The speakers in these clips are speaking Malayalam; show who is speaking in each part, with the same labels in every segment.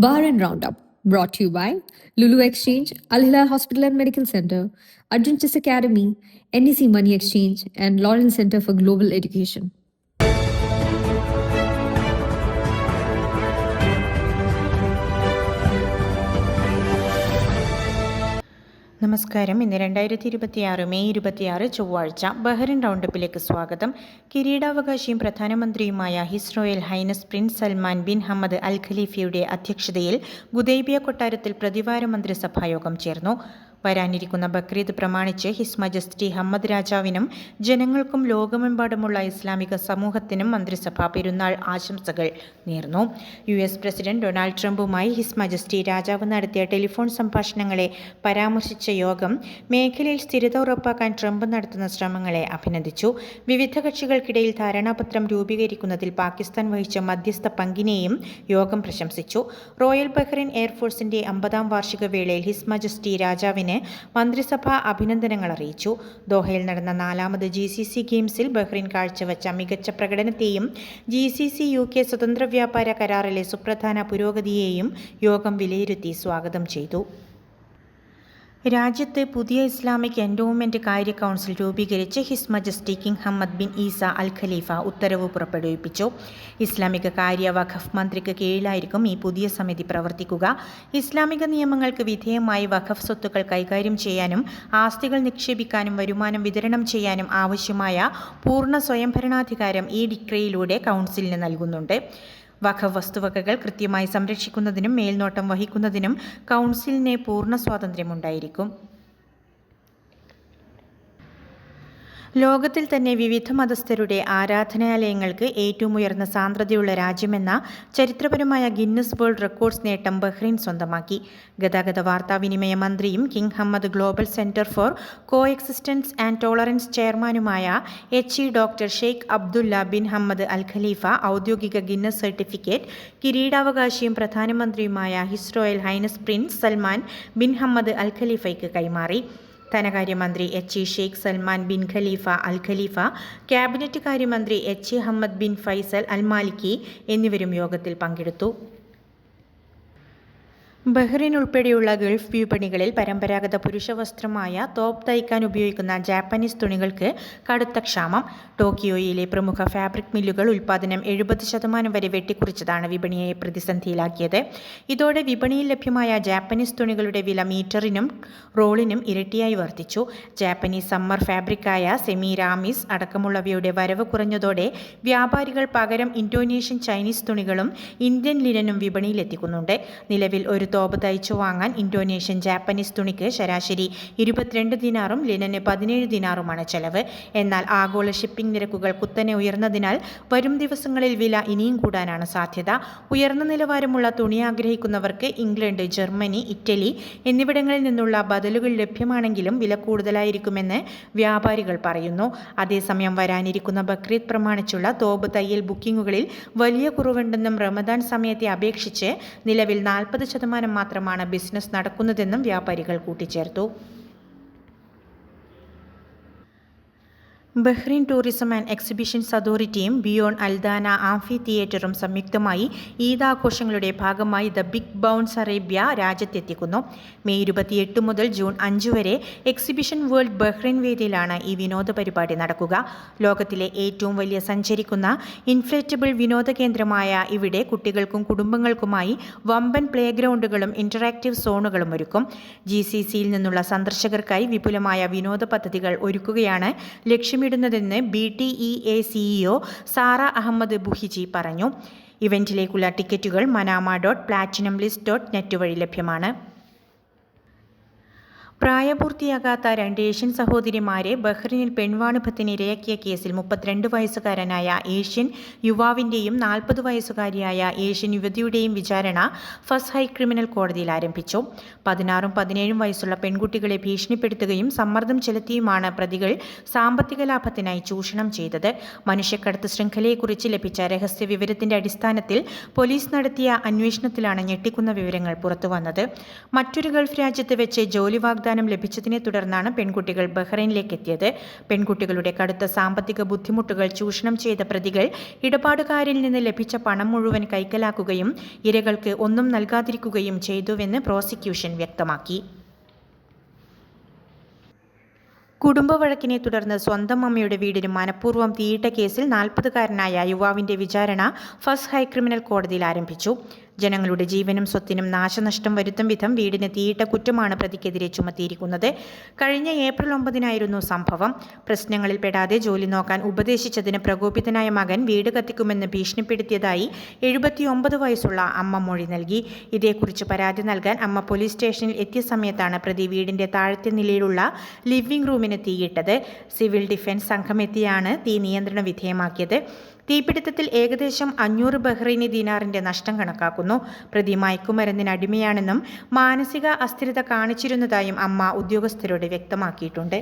Speaker 1: Bar and Roundup, brought to you by Lulu Exchange, Al Hilal Hospital and Medical Center, Adventist Academy, NEC Money Exchange, and Lawrence Center for Global Education.
Speaker 2: നമസ്കാരം. ഇന്ന് 2026 മെയ് 26 ചൊവ്വാഴ്ച. ബഹ്റിൻ റൗണ്ടപ്പിലേക്ക് സ്വാഗതം. കിരീടാവകാശിയും പ്രധാനമന്ത്രിയുമായ his royal highness prince Salman bin Hamad Al ഖലീഫയുടെ അധ്യക്ഷതയിൽ ഗുദൈബിയ കൊട്ടാരത്തിൽ പ്രതിവാര മന്ത്രിസഭായോഗം ചേർന്നു. വരാനിരിക്കുന്ന ബക്രീദ് പ്രമാണിച്ച് ഹിസ് മജസ്റ്റി ഹമ്മദ് രാജാവിനും ജനങ്ങൾക്കും ലോകമെമ്പാടുമുള്ള ഇസ്ലാമിക സമൂഹത്തിനും മന്ത്രിസഭ പെരുന്നാൾ ആശംസകൾ നേർന്നു. US പ്രസിഡന്റ് ഡൊണാൾഡ് ട്രംപുമായി ഹിസ് മജസ്റ്റി രാജാവ് നടത്തിയ ടെലിഫോൺ സംഭാഷണങ്ങളെ പരാമർശിച്ച യോഗം മേഖലയിൽ സ്ഥിരത ഉറപ്പാക്കാൻ ട്രംപ് നടത്തുന്ന ശ്രമങ്ങളെ അഭിനന്ദിച്ചു. വിവിധ കക്ഷികൾക്കിടയിൽ ധാരണാപത്രം രൂപീകരിക്കുന്നതിൽ പാകിസ്ഥാൻ വഹിച്ച മധ്യസ്ഥ പങ്കിനെയും യോഗം പ്രശംസിച്ചു. റോയൽ ബഹ്റിൻ എയർഫോഴ്സിന്റെ 50-ാം വാർഷിക വേളയിൽ ഹിസ് മജസ്റ്റി രാജാവിന് മന്ത്രിസഭ അഭിനന്ദനങ്ങൾ അറിയിച്ചു. ദോഹയിൽ നടന്ന 4ാമത് GCC ഗെയിംസിൽ ബഹ്റിൻ കാഴ്ചവെച്ച മികച്ച പ്രകടനത്തെയും GCC UK സ്വതന്ത്ര വ്യാപാര കരാറിലെ സുപ്രധാന പുരോഗതിയെയും യോഗം വിലയിരുത്തി സ്വാഗതം ചെയ്തു. രാജ്യത്ത് പുതിയ ഇസ്ലാമിക് എൻഡോവ്മെന്റ് കാര്യ കൗൺസിൽ രൂപീകരിച്ച് his majesty king Hamad bin Isa Al Khalifa ഉത്തരവ് പുറപ്പെടുവിപ്പിച്ചു. ഇസ്ലാമിക കാര്യ വഖഫ് മന്ത്രിക്ക് കീഴിലായിരിക്കും ഈ പുതിയ സമിതി പ്രവർത്തിക്കുക. ഇസ്ലാമിക നിയമങ്ങൾക്ക് വിധേയമായി വഖഫ് സ്വത്തുക്കൾ കൈകാര്യം ചെയ്യാനും ആസ്തികൾ നിക്ഷേപിക്കാനും വരുമാനം വിതരണം ചെയ്യാനും ആവശ്യമായ പൂർണ്ണ സ്വയംഭരണാധികാരം ഈ ഡിക്രിയിലൂടെ കൗൺസിലിന് നൽകുന്നുണ്ട്. വഖഫ് വസ്തുവകകൾ കൃത്യമായി സംരക്ഷിക്കുന്നതിനും മേൽനോട്ടം വഹിക്കുന്നതിനും കൗൺസിലിന് പൂർണ്ണ സ്വാതന്ത്ര്യമുണ്ടായിരിക്കും. ലോകത്തിൽ തന്നെ വിവിധ മതസ്ഥരുടെ ആരാധനാലയങ്ങൾക്ക് ഏറ്റവും ഉയർന്ന സാന്ദ്രതയുള്ള രാജ്യമെന്ന ചരിത്രപരമായ ഗിന്നസ് വേൾഡ് റെക്കോർഡ്സ് നേട്ടം ബഹ്റിൻ സ്വന്തമാക്കി. ഗതാഗത വാർത്താവിനിമയ മന്ത്രിയും king Hamad global centre for coexistence and tolerance ചെയർമാനുമായ doctor Sheikh Abdullah bin Hamad Al Khalifa ഔദ്യോഗിക ഗിന്നസ് സർട്ടിഫിക്കറ്റ് കിരീടാവകാശിയും പ്രധാനമന്ത്രിയുമായ his royal highness prince Salman bin Hamad Al ഖലീഫയ്ക്ക് കൈമാറി. ധനകാര്യമന്ത്രി Sheikh Salman bin Khalifa Al Khalifa, cabinet കാര്യമന്ത്രി Hamad bin Faisal Al Maliki എന്നിവരും യോഗത്തിൽ പങ്കെടുത്തു. ബഹ്റിൻ ഉൾപ്പെടെയുള്ള ഗൾഫ് വിപണികളിൽ പരമ്പരാഗത പുരുഷവസ്ത്രമായ തോപ്പ് തയ്ക്കാൻ ഉപയോഗിക്കുന്ന ജാപ്പനീസ് തുണികൾക്ക് കടുത്ത ക്ഷാമം. ടോക്കിയോയിലെ പ്രമുഖ ഫാബ്രിക് മില്ലുകൾ ഉൽപ്പാദനം 70% വരെ വെട്ടിക്കുറിച്ചതാണ് വിപണിയെ പ്രതിസന്ധിയിലാക്കിയത്. ഇതോടെ വിപണിയിൽ ലഭ്യമായ ജാപ്പനീസ് തുണികളുടെ വില മീറ്ററിനും റോളിനും ഇരട്ടിയായി വർദ്ധിച്ചു. ജാപ്പനീസ് സമ്മർ ഫാബ്രിക്കായ സെമിറാമിസ് അടക്കമുള്ളവയുടെ വരവ് കുറഞ്ഞതോടെ വ്യാപാരികൾ പകരം ഇന്തോനേഷ്യൻ ചൈനീസ് തുണികളും ഇന്ത്യൻ ലിനനും വിപണിയിലെത്തിക്കുന്നുണ്ട്. നിലവിൽ ഒരു തോപ്പ് തയ്ച്ചു വാങ്ങാൻ ഇന്തോനേഷ്യൻ ജാപ്പനീസ് തുണിക്ക് ശരാശരി 22 ദിനാറും ലിനന് 17 ദിനാറുമാണ് ചെലവ്. എന്നാൽ ആഗോള ഷിപ്പിംഗ് നിരക്കുകൾ കുത്തനെ ഉയർന്നതിനാൽ വരും ദിവസങ്ങളിൽ വില ഇനിയും കൂടാനാണ് സാധ്യത. ഉയർന്ന നിലവാരമുള്ള തുണി ആഗ്രഹിക്കുന്നവർക്ക് ഇംഗ്ലണ്ട്, ജർമ്മനി, ഇറ്റലി എന്നിവിടങ്ങളിൽ നിന്നുള്ള ബദലുകൾ ലഭ്യമാണെങ്കിലും വില കൂടുതലായിരിക്കുമെന്ന് വ്യാപാരികൾ പറയുന്നു. അതേസമയം വരാനിരിക്കുന്ന ബക്രീദ് പ്രമാണിച്ചുള്ള തോപ്പ് തയ്യൽ ബുക്കിംഗുകളിൽ വലിയ കുറവുണ്ടെന്നും റമദാൻ സമയത്തെ അപേക്ഷിച്ച് നിലവിൽ 40% മാത്രമാണ് ബിസിനസ് നടക്കുന്നതെന്നും വ്യാപാരികൾ കൂട്ടിച്ചേർത്തു. ബഹ്റിൻ ടൂറിസം ആൻഡ് എക്സിബിഷൻസ് അതോറിറ്റിയും ബിയോണ്ട് അൽദാന ആംഫി തിയേറ്ററും സംയുക്തമായി ഈദ് ആഘോഷങ്ങളുടെ ഭാഗമായി ദ ബിഗ് ബൗൺസ് അറേബ്യ രാജ്യത്തെത്തിക്കുന്നു. മെയ് 28 മുതൽ ജൂൺ 5 വരെ എക്സിബിഷൻ വേൾഡ് ബഹ്റിൻ വേദിയിലാണ് ഈ വിനോദ പരിപാടി നടക്കുക. ലോകത്തിലെ ഏറ്റവും വലിയ സഞ്ചരിക്കുന്ന ഇൻഫ്ലേറ്റബിൾ വിനോദ കേന്ദ്രമായ ഇവിടെ കുട്ടികൾക്കും കുടുംബങ്ങൾക്കുമായി വമ്പൻ പ്ലേ ഗ്രൗണ്ടുകളും ഇന്ററാക്റ്റീവ് സോണുകളും ഒരുക്കും. GCCയിൽ നിന്നുള്ള സന്ദർശകർക്കായി വിപുലമായ വിനോദ പദ്ധതികൾ ഒരുക്കുകയാണ് ലക്ഷ്യമിടുന്നതെന്ന് BTEA CEO സാറ അഹമ്മദ് ബുഹിജി പറഞ്ഞു. ഇവന്റിലേക്കുള്ള ടിക്കറ്റുകൾ manama.platinumlist.net വഴി ലഭ്യമാണ്. പ്രായപൂർത്തിയാകാത്ത 2 ഏഷ്യൻ സഹോദരിമാരെ ബഹ്റിനിൽ പെൺവാണിഭത്തിന് ഇരയാക്കിയ കേസിൽ 32 വയസ്സുകാരനായ ഏഷ്യൻ യുവാവിൻ്റെയും 40 വയസ്സുകാരിയായ ഏഷ്യൻ യുവതിയുടെയും വിചാരണ ഫസ്റ്റ് ഹൈ ക്രിമിനൽ കോടതിയിൽ ആരംഭിച്ചു. 16ഉം 17ഉം വയസ്സുള്ള പെൺകുട്ടികളെ ഭീഷണിപ്പെടുത്തുകയും സമ്മർദ്ദം ചെലുത്തിയുമാണ് പ്രതികൾ സാമ്പത്തിക ലാഭത്തിനായി ചൂഷണം ചെയ്തത്. മനുഷ്യക്കടത്ത് ശൃംഖലയെക്കുറിച്ച് ലഭിച്ച രഹസ്യ വിവരത്തിന്റെ അടിസ്ഥാനത്തിൽ പോലീസ് നടത്തിയ അന്വേഷണത്തിലാണ് ഞെട്ടിക്കുന്ന വിവരങ്ങൾ പുറത്തുവന്നത്. മറ്റൊരു ഗൾഫ് രാജ്യത്ത് വെച്ച് ജോലി വാഗ്ദാനം വാഗ്ദാനം ലഭിച്ചതിനെ തുടർന്നാണ് പെൺകുട്ടികൾ ബഹ്റൈനിലേക്ക് എത്തിയത്. പെൺകുട്ടികളുടെ കടുത്ത സാമ്പത്തിക ബുദ്ധിമുട്ടുകൾ ചൂഷണം ചെയ്ത പ്രതികൾ ഇടപാടുകാരിൽ നിന്ന് ലഭിച്ച പണം മുഴുവൻ കൈക്കലാക്കുകയും ഇരകൾക്ക് ഒന്നും നൽകാതിരിക്കുകയും ചെയ്തുവെന്ന് പ്രോസിക്യൂഷൻ വ്യക്തമാക്കി. കുടുംബവഴക്കിനെ തുടർന്ന് സ്വന്തം അമ്മയുടെ വീടിന് മനഃപൂർവ്വം തീയിട്ട കേസിൽ 40-കാരനായ യുവാവിന്റെ വിചാരണ ഫസ്റ്റ് ഹൈ ക്രിമിനൽ കോടതിയിൽ ആരംഭിച്ചു. ജനങ്ങളുടെ ജീവനും സ്വത്തിനും നാശനഷ്ടം വരുത്തും വിധം വീടിന് തീയിട്ട കുറ്റമാണ് പ്രതിക്കെതിരെ ചുമത്തിയിരിക്കുന്നത്. കഴിഞ്ഞ ഏപ്രിൽ 9 സംഭവം. പ്രശ്നങ്ങളിൽ പെടാതെ ജോലി നോക്കാൻ ഉപദേശിച്ചതിന് പ്രകോപിതനായ മകൻ വീട് കത്തിക്കുമെന്ന് ഭീഷണിപ്പെടുത്തിയതായി 79 വയസ്സുള്ള അമ്മ മൊഴി നൽകി. ഇതേക്കുറിച്ച് പരാതി നൽകാൻ അമ്മ പോലീസ് സ്റ്റേഷനിൽ എത്തിയ സമയത്താണ് പ്രതി വീടിന്റെ താഴത്തെ നിലയിലുള്ള ലിവിംഗ് റൂമിന് തീയിട്ടത്. സിവിൽ ഡിഫൻസ് സംഘമെത്തിയാണ് തീ നിയന്ത്രണ വിധേയമാക്കിയത്. തീപിടുത്തത്തിൽ ഏകദേശം 500 ബഹ്റൈനി ദീനാറിന്റെ നഷ്ടം കണക്കാക്കുന്നു. പ്രതി മയക്കുമരുന്നിന് അടിമയാണെന്നും മാനസിക അസ്ഥിരത കാണിച്ചിരുന്നതായും അമ്മ ഉദ്യോഗസ്ഥരോട് വ്യക്തമാക്കിയിട്ടുണ്ട്.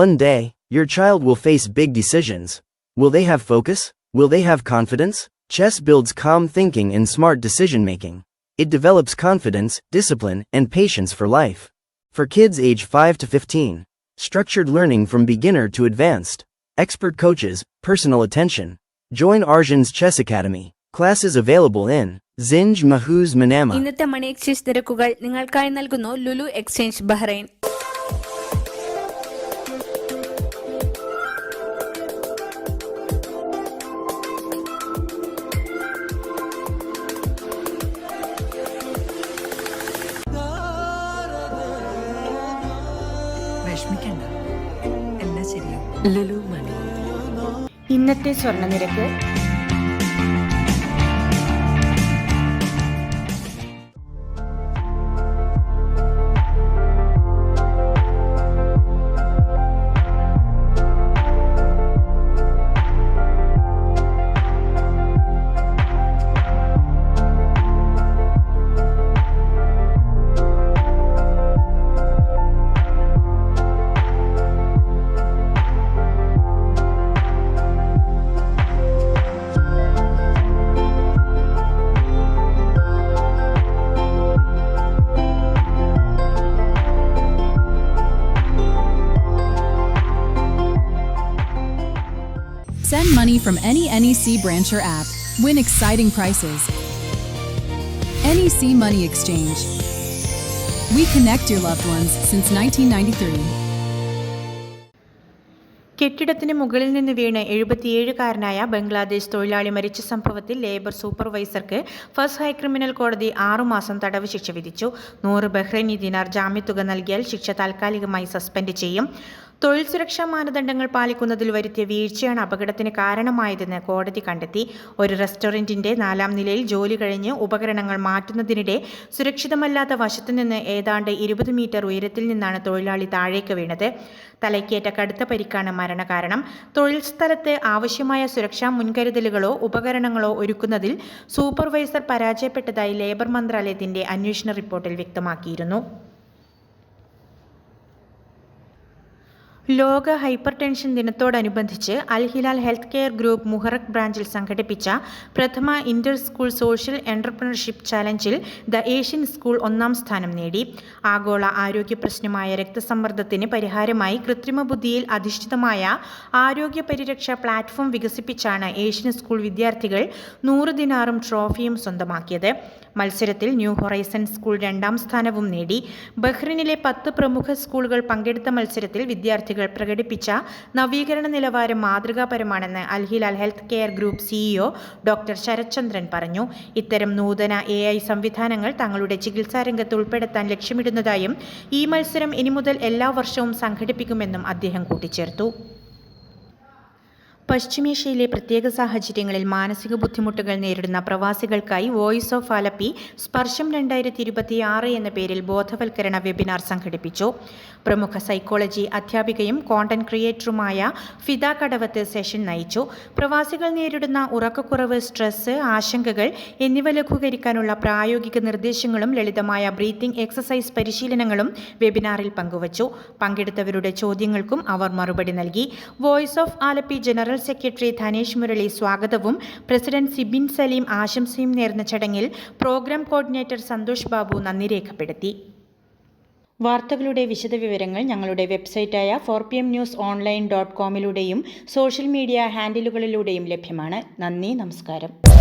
Speaker 3: One day, your child will face big decisions. Will they have focus? Will they have confidence? Chess builds calm thinking and smart decision-making. It develops confidence, discipline, and patience for life. For kids age 5 to 15, structured learning from beginner to advanced. Expert coaches, personal attention. Join Arjan's Chess Academy. Classes available in Zinj Mahuz Manama.
Speaker 4: ഇന്നത്തെ മണി എക്സ്ചേഞ്ച് നിരക്കുകൾ നിങ്ങൾക്കായി നൽകുന്നു ലുലു എക്സ്ചേഞ്ച് ബഹ്റൈൻ.
Speaker 5: വിഷമിക്കണ്ട, എല്ലാം ശരിയാവും. ലുലു മണി.
Speaker 2: ഇന്നത്തെ സ്വർണ്ണ നിരക്ക്
Speaker 6: Send money from any NEC branch or app. Win exciting prizes. NEC Money Exchange. We connect your loved ones since 1993.
Speaker 2: കെട്ടിടത്തിന് മുകളിൽ നിന്ന് വീണ് 77-കാരനായ ബംഗ്ലാദേശ് തൊഴിലാളി മരിച്ച സംഭവത്തിൽ ലേബർ സൂപ്പർവൈസർക്ക് ഫസ്റ്റ് ഹൈ ക്രിമിനൽ കോടതി 6 മാസം തടവ് ശിക്ഷ വിധിച്ചു. 100 ബഹ്റൈനി ദിനാർ ജാമ്യത്തുക നൽകിയാൽ ശിക്ഷ താൽക്കാലികമായി സസ്പെൻഡ് ചെയ്യും. തൊഴിൽ സുരക്ഷാ മാനദണ്ഡങ്ങൾ പാലിക്കുന്നതിൽ വരുത്തിയ വീഴ്ചയാണ് അപകടത്തിന് കാരണമായതെന്ന് കോടതി കണ്ടെത്തി. ഒരു റെസ്റ്റോറൻറ്റിന്റെ 4-ാം നിലയിൽ ജോലി കഴിഞ്ഞ് ഉപകരണങ്ങൾ മാറ്റുന്നതിനിടെ സുരക്ഷിതമല്ലാത്ത വശത്തുനിന്ന് ഏതാണ്ട് 20 മീറ്റർ ഉയരത്തിൽ നിന്നാണ് തൊഴിലാളി താഴേക്ക് വീണത്. തലയ്ക്കേറ്റ കടുത്ത പരിക്കാണ് മരണകാരണം. തൊഴിൽ സ്ഥലത്ത് ആവശ്യമായ സുരക്ഷാ മുൻകരുതലുകളോ ഉപകരണങ്ങളോ ഒരുക്കുന്നതിൽ സൂപ്പർവൈസർ പരാജയപ്പെട്ടതായി ലേബർ മന്ത്രാലയത്തിന്റെ അന്വേഷണ റിപ്പോർട്ടിൽ വ്യക്തമാക്കിയിരുന്നു. ലോക ഹൈപ്പർ ടെൻഷൻ ദിനത്തോടനുബന്ധിച്ച് Al Hilal health care group Muharraq ബ്രാഞ്ചിൽ സംഘടിപ്പിച്ച പ്രഥമ ഇന്റർ സ്കൂൾ സോഷ്യൽ എന്റർപ്രണർഷിപ്പ് ചാലഞ്ചിൽ ദ ഏഷ്യൻ സ്കൂൾ 1-ാം സ്ഥാനം നേടി. ആഗോള ആരോഗ്യ പ്രശ്നമായ രക്തസമ്മർദ്ദത്തിന് പരിഹാരമായി കൃത്രിമ ബുദ്ധിയിൽ അധിഷ്ഠിതമായ ആരോഗ്യ പരിരക്ഷ പ്ലാറ്റ്ഫോം വികസിപ്പിച്ചാണ് ഏഷ്യൻ സ്കൂൾ വിദ്യാർത്ഥികൾ 100 ദിനാറും ട്രോഫിയും സ്വന്തമാക്കിയത്. മത്സരത്തിൽ ന്യൂ ഹൊറൈസൺ സ്കൂൾ 2-ാം സ്ഥാനവും നേടി. ബഹ്റിനിലെ 10 പ്രമുഖ സ്കൂളുകൾ പങ്കെടുത്ത മത്സരത്തിൽ വിദ്യാർത്ഥികൾ പ്രകടിപ്പിച്ച നവീകരണ നിലവാരം മാതൃകാപരമാണെന്ന് Al Hilal health care group CEO doctor Sarath Chandran പറഞ്ഞു. ഇത്തരം നൂതന AI സംവിധാനങ്ങൾ തങ്ങളുടെ ചികിത്സാരംഗത്ത് ഉൾപ്പെടുത്താൻ ലക്ഷ്യമിടുന്നതായും ഈ മത്സരം ഇനി മുതൽ എല്ലാ വർഷവും സംഘടിപ്പിക്കുമെന്നും അദ്ദേഹം കൂട്ടിച്ചേർത്തു. പശ്ചിമേഷ്യയിലെ പ്രത്യേക സാഹചര്യങ്ങളിൽ മാനസിക ബുദ്ധിമുട്ടുകൾ നേരിടുന്ന പ്രവാസികൾക്കായി വോയിസ് ഓഫ് ആലപ്പി സ്പർശം 2026 എന്ന പേരിൽ ബോധവൽക്കരണ വെബിനാർ സംഘടിപ്പിച്ചു. പ്രമുഖ സൈക്കോളജി അധ്യാപികയും കോണ്ടന്റ് ക്രിയേറ്ററുമായ ഫിദ കടവത്ത് സെഷൻ നയിച്ചു. പ്രവാസികൾ നേരിടുന്ന ഉറക്കക്കുറവ്, സ്ട്രെസ്, ആശങ്കകൾ എന്നിവ ലഘൂകരിക്കാനുള്ള പ്രായോഗിക നിർദ്ദേശങ്ങളും ലളിതമായ ബ്രീത്തിംഗ് എക്സസൈസ് പരിശീലനങ്ങളും വെബിനാറിൽ പങ്കുവച്ചു. പങ്കെടുത്തവരുടെ ചോദ്യങ്ങൾക്കും അവർ മറുപടി നൽകി. Voice of Alleppey general general secretary Dhanesh Murali സ്വാഗതവും പ്രസിഡന്റ് സിബിൻ സലീം ആശംസയും നേർന്ന ചടങ്ങിൽ പ്രോഗ്രാം കോർഡിനേറ്റർ സന്തോഷ് ബാബു നന്ദി രേഖപ്പെടുത്തി. വാർത്തകളുടെ വിശദവിവരങ്ങൾ ഞങ്ങളുടെ വെബ്സൈറ്റായ 4pmnewsonline.com സോഷ്യൽ മീഡിയ ഹാൻഡിലുകളിലൂടെയും ലഭ്യമാണ്. നന്ദി, നമസ്കാരം.